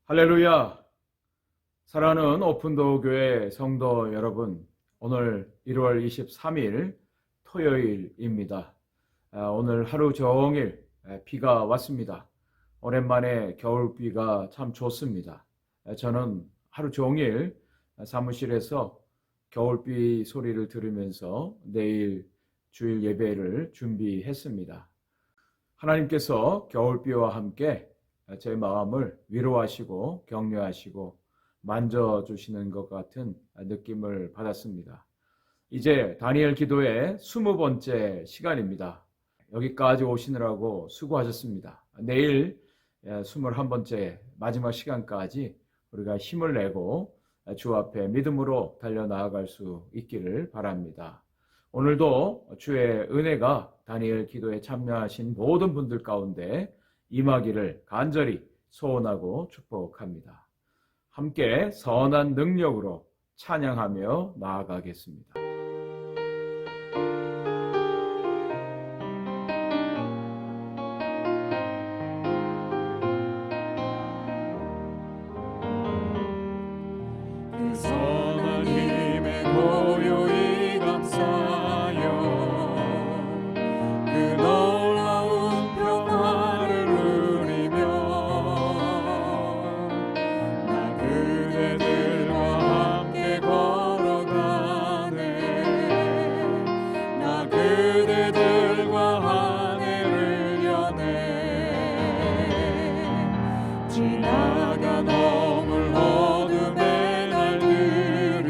할렐루야! 사랑하는 오픈도어 교회 성도 여러분, 오늘 1월 23일 토요일입니다. 오늘 하루 종일 비가 왔습니다. 오랜만에 겨울비가 참 좋습니다. 저는 하루 종일 사무실에서 겨울비 소리를 들으면서 내일 주일 예배를 준비했습니다. 하나님께서 겨울비와 함께 제 마음을 위로하시고 격려하시고 만져주시는 것 같은 느낌을 받았습니다. 이제 다니엘 기도의 20번째 시간입니다. 여기까지 오시느라고 수고하셨습니다. 내일 21번째 마지막 시간까지 우리가 힘을 내고 주 앞에 믿음으로 달려나아갈 수 있기를 바랍니다. 오늘도 주의 은혜가 다니엘 기도에 참여하신 모든 분들 가운데 임하기를 간절히 소원하고 축복합니다. 함께 선한 능력으로 찬양하며 나아가겠습니다. 그 선한 힘에 고요히 감사하여 그 놀라운 평화를 누리며 나 그대들과 함께 걸어가네. 나 그대들과 한 해를 여네. 지나간 어물 어둠에 날들이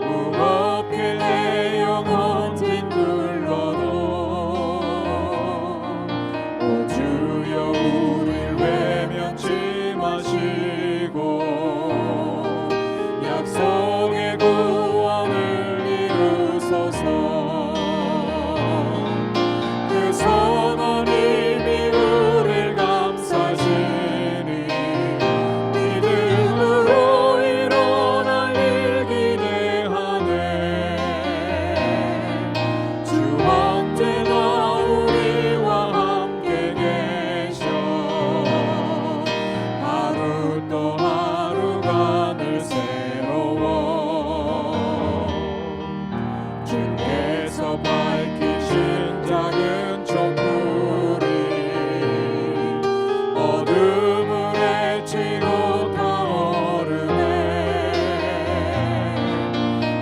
무겁게 내 영혼 짓눌러도 오 주여 우릴 외면치 마시고 약속의 구원을 이루소서. 그 선한 힘이 우릴 감싸시니 믿음으로 일어날 일 기대하네. 주 언제나 우리와 함께 계셔 하루 또 하루가 늘 새로워. 주께서 밝히신 작은 촛불이 어둠을 헤치고 타오르네.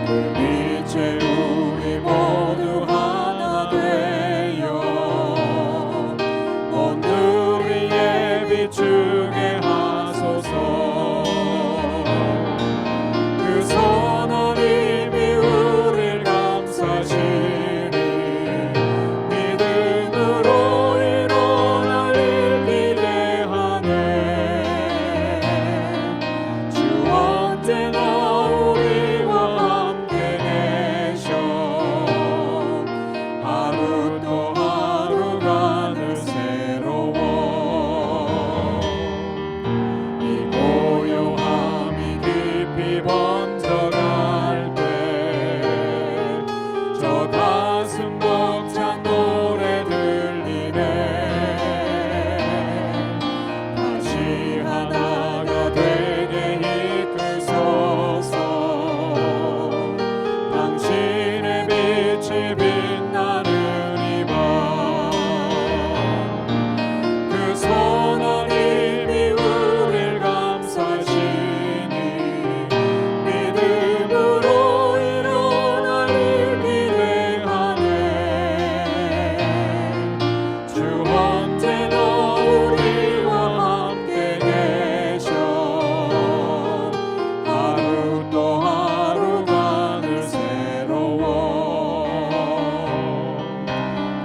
그 빛에 우리 모두 하나 되어 온누리에 비추게 하소서. 그 선한 힘이 우릴 감싸시니 믿음으로 일어날 일 기대하네. 주 언제나 우리와 함께 계셔 하루 또 하루가 늘 새로워. 이 고요함이 깊이 번져갈 때 저 가슴 벅찬 노래 들리네. 다시 하나가 되게 이끄소서. 당신의 빛이 빛나는 이 밤 그 선한 힘이 우릴 감싸시니 믿음으로 일어날 일 기대하네. 주 언제나 우리와 함께 계셔 하루 또 하루가 늘 새로워.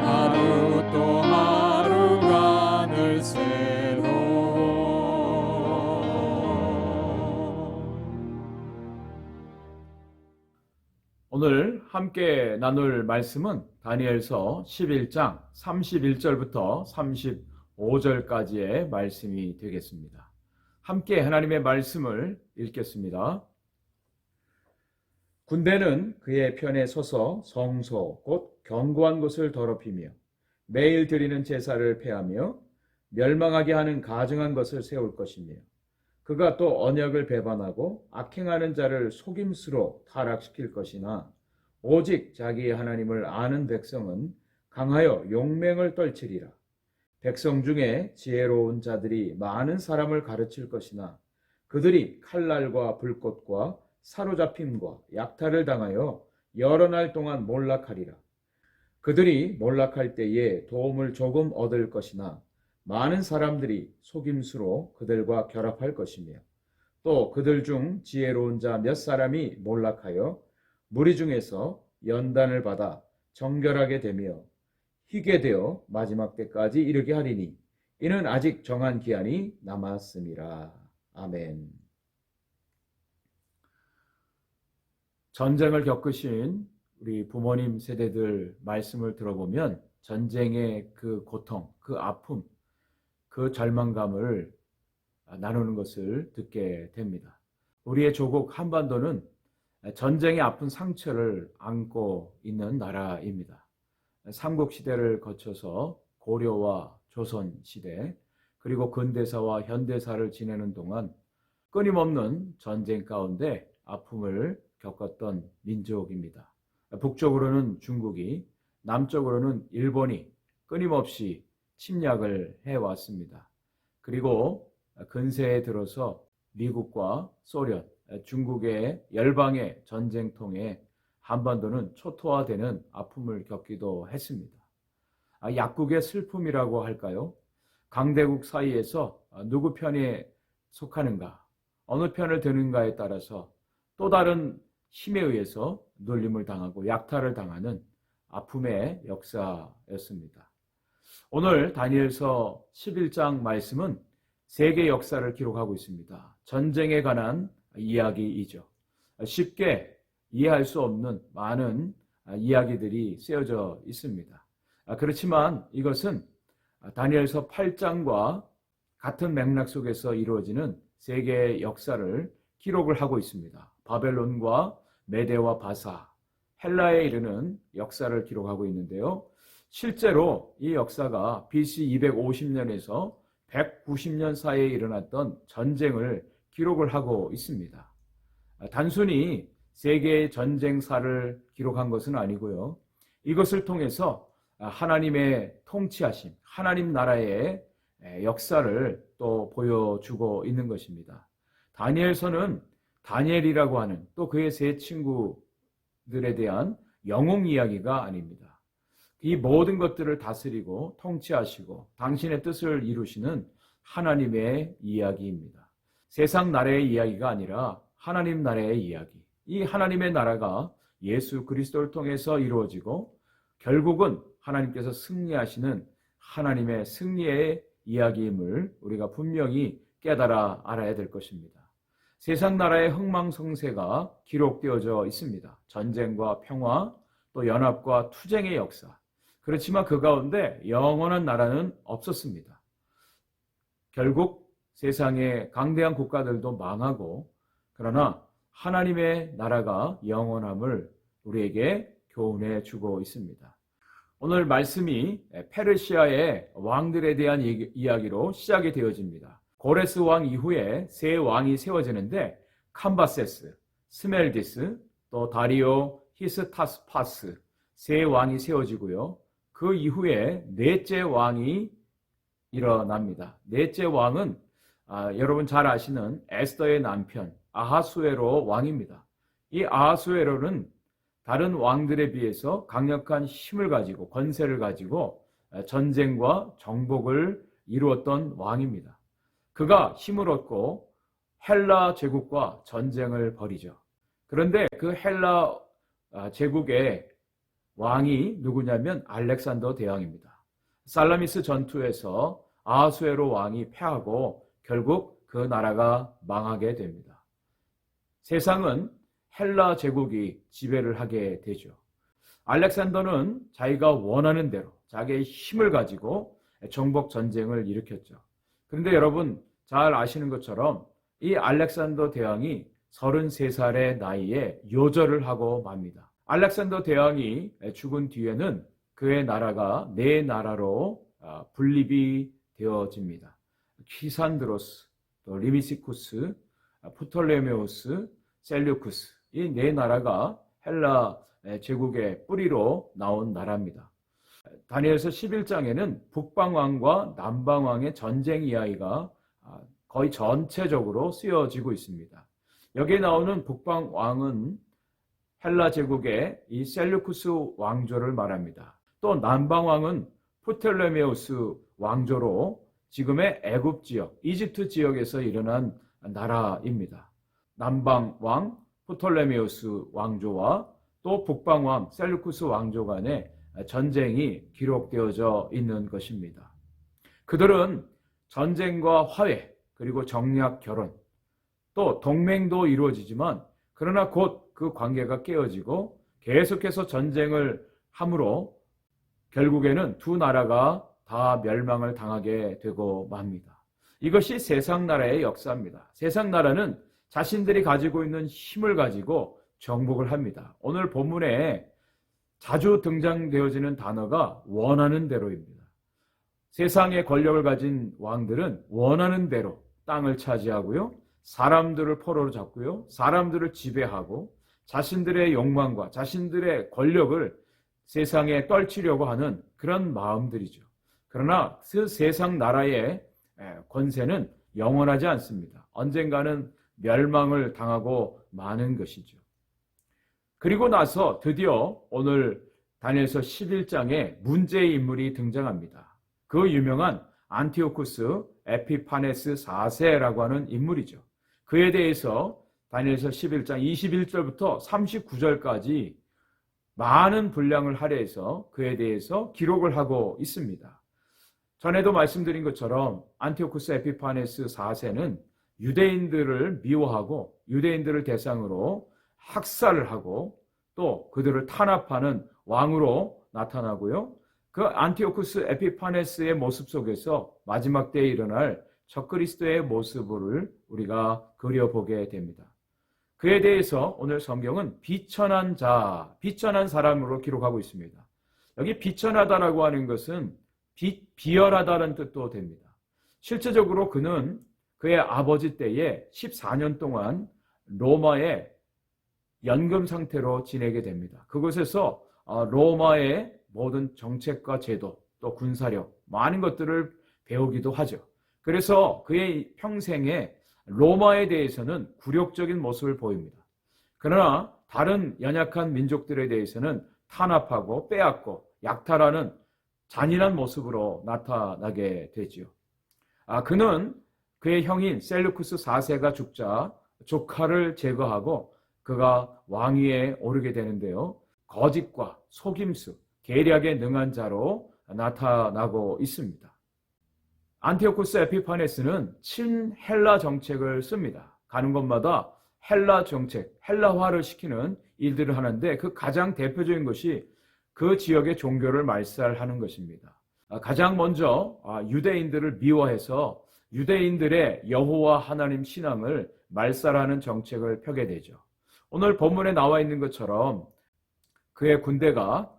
하루 또 하루가 늘 새로워. 오늘 함께 나눌 말씀은 다니엘서 11장 31절부터 35절까지의 말씀이 되겠습니다. 함께 하나님의 말씀을 읽겠습니다. 군대는 그의 편에 서서 성소 곧 견고한 곳을 더럽히며 매일 드리는 제사를 폐하며 멸망하게 하는 가증한 것을 세울 것이며 그가 또 언약을 배반하고 악행하는 자를 속임수로 타락시킬 것이나 오직 자기 하나님을 아는 백성은 강하여 용맹을 떨치리라. 백성 중에 지혜로운 자들이 많은 사람을 가르칠 것이나 그들이 칼날과 불꽃과 사로잡힘과 약탈을 당하여 여러 날 동안 몰락하리라. 그들이 몰락할 때에 도움을 조금 얻을 것이나 많은 사람들이 속임수로 그들과 결합할 것이며 또 그들 중 지혜로운 자 몇 사람이 몰락하여 무리 중에서 연단을 받아 정결하게 되며 희게 되어 마지막 때까지 이르게 하리니 이는 아직 정한 기한이 남았음이라. 아멘. 전쟁을 겪으신 우리 부모님 세대들 말씀을 들어보면 전쟁의 그 고통, 그 아픔, 그 절망감을 나누는 것을 듣게 됩니다. 우리의 조국 한반도는 전쟁의 아픈 상처를 안고 있는 나라입니다. 삼국시대를 거쳐서 고려와 조선시대 그리고 근대사와 현대사를 지내는 동안 끊임없는 전쟁 가운데 아픔을 겪었던 민족입니다. 북쪽으로는 중국이, 남쪽으로는 일본이 끊임없이 침략을 해왔습니다. 그리고 근세에 들어서 미국과 소련, 중국의 열방의 전쟁통에 한반도는 초토화되는 아픔을 겪기도 했습니다. 약국의 슬픔이라고 할까요? 강대국 사이에서 누구 편에 속하는가, 어느 편을 드는가에 따라서 또 다른 힘에 의해서 놀림을 당하고 약탈을 당하는 아픔의 역사였습니다. 오늘 다니엘서 11장 말씀은 세계 역사를 기록하고 있습니다. 전쟁에 관한 이야기이죠. 쉽게 이해할 수 없는 많은 이야기들이 쓰여져 있습니다. 그렇지만 이것은 다니엘서 8장과 같은 맥락 속에서 이루어지는 세계의 역사를 기록을 하고 있습니다. 바벨론과 메데와 바사, 헬라에 이르는 역사를 기록하고 있는데요. 실제로 이 역사가 BC 250년에서 190년 사이에 일어났던 전쟁을 기록을 하고 있습니다. 단순히 세계의 전쟁사를 기록한 것은 아니고요. 이것을 통해서 하나님의 통치하심, 하나님 나라의 역사를 또 보여주고 있는 것입니다. 다니엘서는 다니엘이라고 하는 또 그의 세 친구들에 대한 영웅 이야기가 아닙니다. 이 모든 것들을 다스리고 통치하시고 당신의 뜻을 이루시는 하나님의 이야기입니다. 세상 나라의 이야기가 아니라 하나님 나라의 이야기. 이 하나님의 나라가 예수 그리스도를 통해서 이루어지고 결국은 하나님께서 승리하시는 하나님의 승리의 이야기임을 우리가 분명히 깨달아 알아야 될 것입니다. 세상 나라의 흥망성쇠가 기록되어져 있습니다. 전쟁과 평화, 또 연합과 투쟁의 역사. 그렇지만 그 가운데 영원한 나라는 없었습니다. 결국 세상의 강대한 국가들도 망하고 그러나 하나님의 나라가 영원함을 우리에게 교훈해 주고 있습니다. 오늘 말씀이 페르시아의 왕들에 대한 이야기로 시작이 되어집니다. 고레스 왕 이후에 세 왕이 세워지는데 캄바세스, 스멜디스, 또 다리오 히스타스파스 세 왕이 세워지고요. 그 이후에 넷째 왕이 일어납니다. 넷째 왕은 여러분 잘 아시는 에스더의 남편 아하수에로 왕입니다. 이 아하수에로는 다른 왕들에 비해서 강력한 힘을 가지고 권세를 가지고 전쟁과 정복을 이루었던 왕입니다. 그가 힘을 얻고 헬라 제국과 전쟁을 벌이죠. 그런데 그 헬라 제국의 왕이 누구냐면 알렉산더 대왕입니다. 살라미스 전투에서 아하수에로 왕이 패하고 결국 그 나라가 망하게 됩니다. 세상은 헬라 제국이 지배를 하게 되죠. 알렉산더는 자기가 원하는 대로 자기의 힘을 가지고 정복 전쟁을 일으켰죠. 그런데 여러분 잘 아시는 것처럼 이 알렉산더 대왕이 33살의 나이에 요절을 하고 맙니다. 알렉산더 대왕이 죽은 뒤에는 그의 나라가 네 나라로 분립이 되어집니다. 키산드로스, 또 리미시쿠스, 프톨레메오스, 셀류쿠스, 이 네 나라가 헬라 제국의 뿌리로 나온 나라입니다. 다니엘서 11장에는 북방왕과 남방왕의 전쟁 이야기가 거의 전체적으로 쓰여지고 있습니다. 여기에 나오는 북방왕은 헬라 제국의 이 셀류쿠스 왕조를 말합니다. 또 남방왕은 프톨레메우스 왕조로 지금의 애굽 지역, 이집트 지역에서 일어난 나라입니다. 남방왕 프톨레메우스 왕조와 또 북방왕 셀루쿠스 왕조 간의 전쟁이 기록되어져 있는 것입니다. 그들은 전쟁과 화해, 그리고 정략 결혼, 또 동맹도 이루어지지만 그러나 곧 그 관계가 깨어지고 계속해서 전쟁을 함으로 결국에는 두 나라가 다 멸망을 당하게 되고 맙니다. 이것이 세상 나라의 역사입니다. 세상 나라는 자신들이 가지고 있는 힘을 가지고 정복을 합니다. 오늘 본문에 자주 등장되어지는 단어가 원하는 대로입니다. 세상의 권력을 가진 왕들은 원하는 대로 땅을 차지하고요, 사람들을 포로로 잡고요, 사람들을 지배하고 자신들의 욕망과 자신들의 권력을 세상에 떨치려고 하는 그런 마음들이죠. 그러나 그 세상 나라의 권세는 영원하지 않습니다. 언젠가는 멸망을 당하고 마는 것이죠. 그리고 나서 드디어 오늘 다니엘서 11장에 문제의 인물이 등장합니다. 그 유명한 안티오쿠스 에피파네스 4세라고 하는 인물이죠. 그에 대해서 다니엘서 11장 21절부터 39절까지 많은 분량을 할애해서 그에 대해서 기록을 하고 있습니다. 전에도 말씀드린 것처럼 안티오쿠스 에피파네스 4세는 유대인들을 미워하고 유대인들을 대상으로 학살을 하고 또 그들을 탄압하는 왕으로 나타나고요. 그 안티오쿠스 에피파네스의 모습 속에서 마지막 때에 일어날 적그리스도의 모습을 우리가 그려보게 됩니다. 그에 대해서 오늘 성경은 비천한 자, 비천한 사람으로 기록하고 있습니다. 여기 비천하다라고 하는 것은 비열하다는 뜻도 됩니다. 실제적으로 그는 그의 아버지 때에 14년 동안 로마의 연금 상태로 지내게 됩니다. 그곳에서 로마의 모든 정책과 제도, 또 군사력, 많은 것들을 배우기도 하죠. 그래서 그의 평생에 로마에 대해서는 굴욕적인 모습을 보입니다. 그러나 다른 연약한 민족들에 대해서는 탄압하고 빼앗고 약탈하는 잔인한 모습으로 나타나게 되지요. 그는 그의 형인 셀루쿠스 4세가 죽자 조카를 제거하고 그가 왕위에 오르게 되는데요. 거짓과 속임수, 계략에 능한 자로 나타나고 있습니다. 안티오쿠스 에피파네스는 친헬라 정책을 씁니다. 가는 곳마다 헬라 정책, 헬라화를 시키는 일들을 하는데 그 가장 대표적인 것이 그 지역의 종교를 말살하는 것입니다. 가장 먼저 유대인들을 미워해서 유대인들의 여호와 하나님 신앙을 말살하는 정책을 펴게 되죠. 오늘 본문에 나와 있는 것처럼 그의 군대가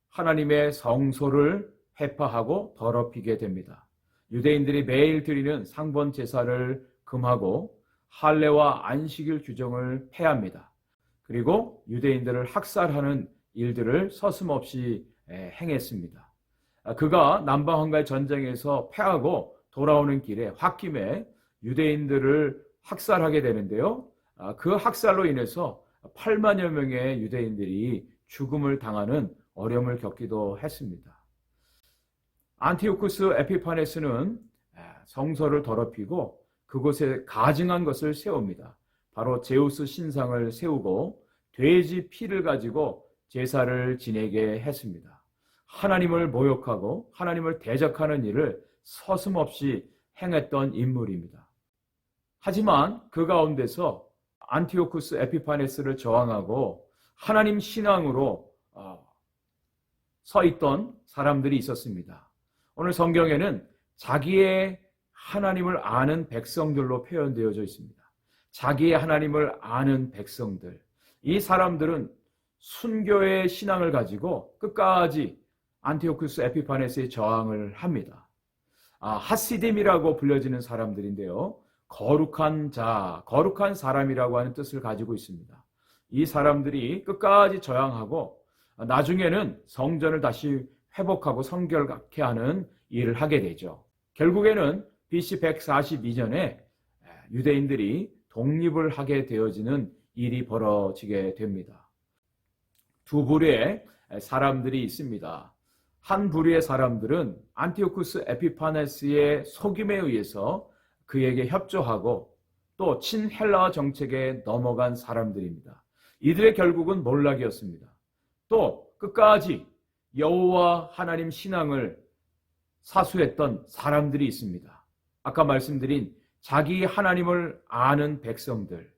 하나님의 성소를 회파하고 더럽히게 됩니다. 유대인들이 매일 드리는 상번 제사를 금하고 할례와 안식일 규정을 폐합니다. 그리고 유대인들을 학살하는 일들을 서슴없이 행했습니다. 그가 남방왕과의 전쟁에서 패하고 돌아오는 길에 홧김에 유대인들을 학살하게 되는데요. 그 학살로 인해서 8만여 명의 유대인들이 죽음을 당하는 어려움을 겪기도 했습니다. 안티오쿠스 에피파네스는 성소를 더럽히고 그곳에 가증한 것을 세웁니다. 바로 제우스 신상을 세우고 돼지 피를 가지고 제사를 지내게 했습니다. 하나님을 모욕하고 하나님을 대적하는 일을 서슴없이 행했던 인물입니다. 하지만 그 가운데서 안티오쿠스 에피파네스를 저항하고 하나님 신앙으로 서 있던 사람들이 있었습니다. 오늘 성경에는 자기의 하나님을 아는 백성들로 표현되어져 있습니다. 자기의 하나님을 아는 백성들. 이 사람들은 순교의 신앙을 가지고 끝까지 안티오쿠스 에피파네스에 저항을 합니다. 하시딤이라고 불려지는 사람들인데요. 거룩한 자, 거룩한 사람이라고 하는 뜻을 가지고 있습니다. 이 사람들이 끝까지 저항하고 나중에는 성전을 다시 회복하고 성결케 하는 일을 하게 되죠. 결국에는 BC 142년에 유대인들이 독립을 하게 되어지는 일이 벌어지게 됩니다. 두 부류의 사람들이 있습니다. 한 부류의 사람들은 안티오쿠스 에피파네스의 속임에 의해서 그에게 협조하고 또 친헬라어 정책에 넘어간 사람들입니다. 이들의 결국은 몰락이었습니다. 또 끝까지 여호와 하나님 신앙을 사수했던 사람들이 있습니다. 아까 말씀드린 자기 하나님을 아는 백성들,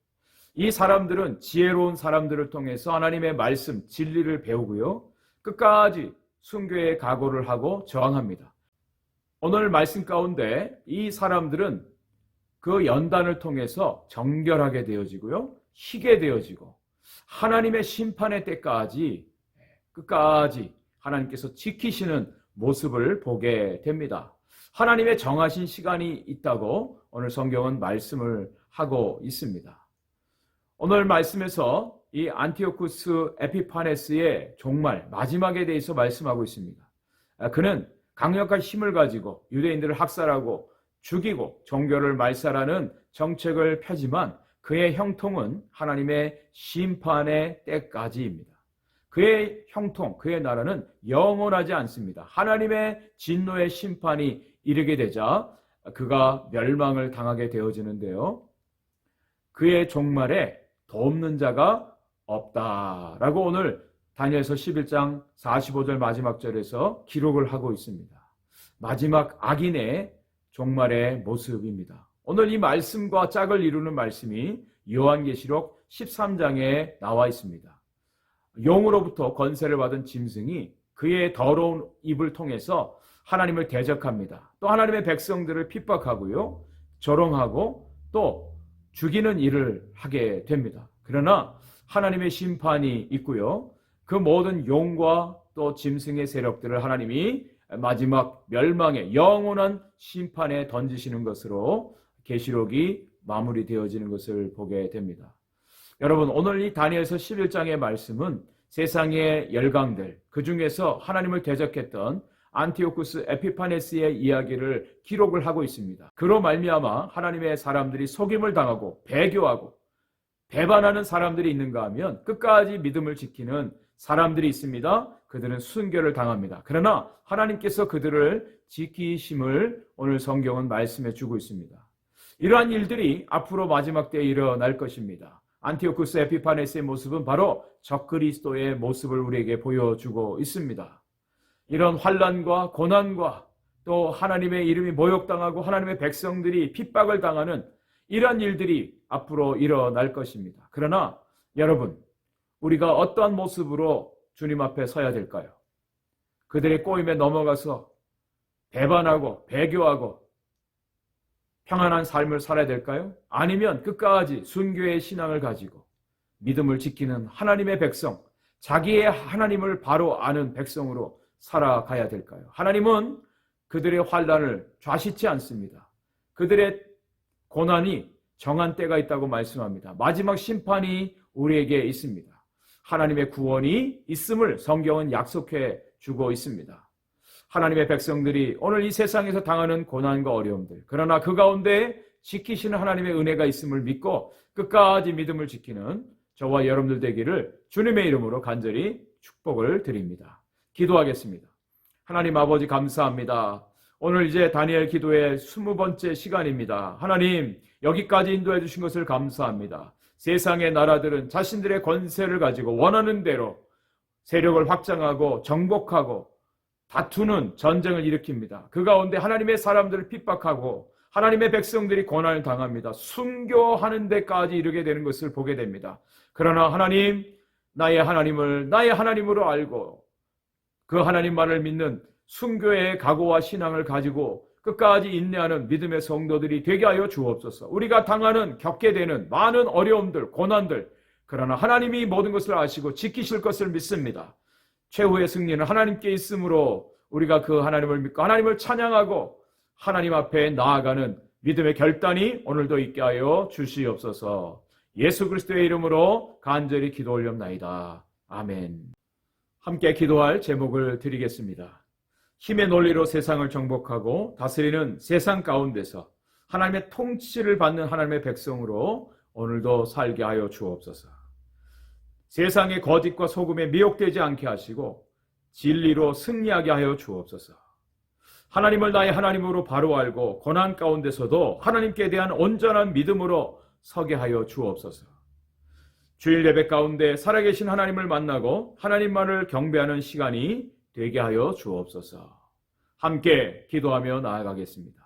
이 사람들은 지혜로운 사람들을 통해서 하나님의 말씀, 진리를 배우고요. 끝까지 순교의 각오를 하고 저항합니다. 오늘 말씀 가운데 이 사람들은 그 연단을 통해서 정결하게 되어지고요. 희게 되어지고 하나님의 심판의 때까지 끝까지 하나님께서 지키시는 모습을 보게 됩니다. 하나님의 정하신 시간이 있다고 오늘 성경은 말씀을 하고 있습니다. 오늘 말씀에서 이 안티오쿠스 에피파네스의 종말, 마지막에 대해서 말씀하고 있습니다. 그는 강력한 힘을 가지고 유대인들을 학살하고 죽이고 종교를 말살하는 정책을 펴지만 그의 형통은 하나님의 심판의 때까지입니다. 그의 형통, 그의 나라는 영원하지 않습니다. 하나님의 진노의 심판이 이르게 되자 그가 멸망을 당하게 되어지는데요. 그의 종말에 돕는 자가 없다라고 오늘 다니엘서 11장 45절 마지막 절에서 기록을 하고 있습니다. 마지막 악인의 종말의 모습입니다. 오늘 이 말씀과 짝을 이루는 말씀이 요한계시록 13장에 나와 있습니다. 용으로부터 권세를 받은 짐승이 그의 더러운 입을 통해서 하나님을 대적합니다. 또 하나님의 백성들을 핍박하고요. 조롱하고 또 죽이는 일을 하게 됩니다. 그러나 하나님의 심판이 있고요. 그 모든 용과 또 짐승의 세력들을 하나님이 마지막 멸망의 영원한 심판에 던지시는 것으로 계시록이 마무리되어지는 것을 보게 됩니다. 여러분, 오늘 이 다니엘서 11장의 말씀은 세상의 열강들, 그 중에서 하나님을 대적했던 안티오쿠스 에피파네스의 이야기를 기록을 하고 있습니다. 그로 말미암아 하나님의 사람들이 속임을 당하고 배교하고 배반하는 사람들이 있는가 하면 끝까지 믿음을 지키는 사람들이 있습니다. 그들은 순교를 당합니다. 그러나 하나님께서 그들을 지키심을 오늘 성경은 말씀해 주고 있습니다. 이러한 일들이 앞으로 마지막 때에 일어날 것입니다. 안티오쿠스 에피파네스의 모습은 바로 적그리스도의 모습을 우리에게 보여주고 있습니다. 이런 환난과 고난과 또 하나님의 이름이 모욕당하고 하나님의 백성들이 핍박을 당하는 이런 일들이 앞으로 일어날 것입니다. 그러나 여러분, 우리가 어떠한 모습으로 주님 앞에 서야 될까요? 그들의 꼬임에 넘어가서 배반하고 배교하고 평안한 삶을 살아야 될까요? 아니면 끝까지 순교의 신앙을 가지고 믿음을 지키는 하나님의 백성, 자기의 하나님을 바로 아는 백성으로 살아가야 될까요? 하나님은 그들의 환난을 좌시치 않습니다. 그들의 고난이 정한 때가 있다고 말씀합니다. 마지막 심판이 우리에게 있습니다. 하나님의 구원이 있음을 성경은 약속해 주고 있습니다. 하나님의 백성들이 오늘 이 세상에서 당하는 고난과 어려움들, 그러나 그 가운데 지키시는 하나님의 은혜가 있음을 믿고 끝까지 믿음을 지키는 저와 여러분들 되기를 주님의 이름으로 간절히 축복을 드립니다. 기도하겠습니다. 하나님 아버지 감사합니다. 오늘 이제 다니엘 기도의 20번째 시간입니다. 하나님, 여기까지 인도해 주신 것을 감사합니다. 세상의 나라들은 자신들의 권세를 가지고 원하는 대로 세력을 확장하고 정복하고 다투는 전쟁을 일으킵니다. 그 가운데 하나님의 사람들을 핍박하고 하나님의 백성들이 고난을 당합니다. 순교하는 데까지 이르게 되는 것을 보게 됩니다. 그러나 하나님, 나의 하나님을 나의 하나님으로 알고 그 하나님만을 믿는 순교의 각오와 신앙을 가지고 끝까지 인내하는 믿음의 성도들이 되게 하여 주옵소서. 우리가 당하는, 겪게 되는 많은 어려움들, 고난들, 그러나 하나님이 모든 것을 아시고 지키실 것을 믿습니다. 최후의 승리는 하나님께 있으므로 우리가 그 하나님을 믿고 하나님을 찬양하고 하나님 앞에 나아가는 믿음의 결단이 오늘도 있게 하여 주시옵소서. 예수 그리스도의 이름으로 간절히 기도 올렵나이다. 아멘. 함께 기도할 제목을 드리겠습니다. 힘의 논리로 세상을 정복하고 다스리는 세상 가운데서 하나님의 통치를 받는 하나님의 백성으로 오늘도 살게 하여 주옵소서. 세상의 거짓과 소금에 미혹되지 않게 하시고 진리로 승리하게 하여 주옵소서. 하나님을 나의 하나님으로 바로 알고 고난 가운데서도 하나님께 대한 온전한 믿음으로 서게 하여 주옵소서. 주일 예배 가운데 살아계신 하나님을 만나고 하나님만을 경배하는 시간이 되게 하여 주옵소서. 함께 기도하며 나아가겠습니다.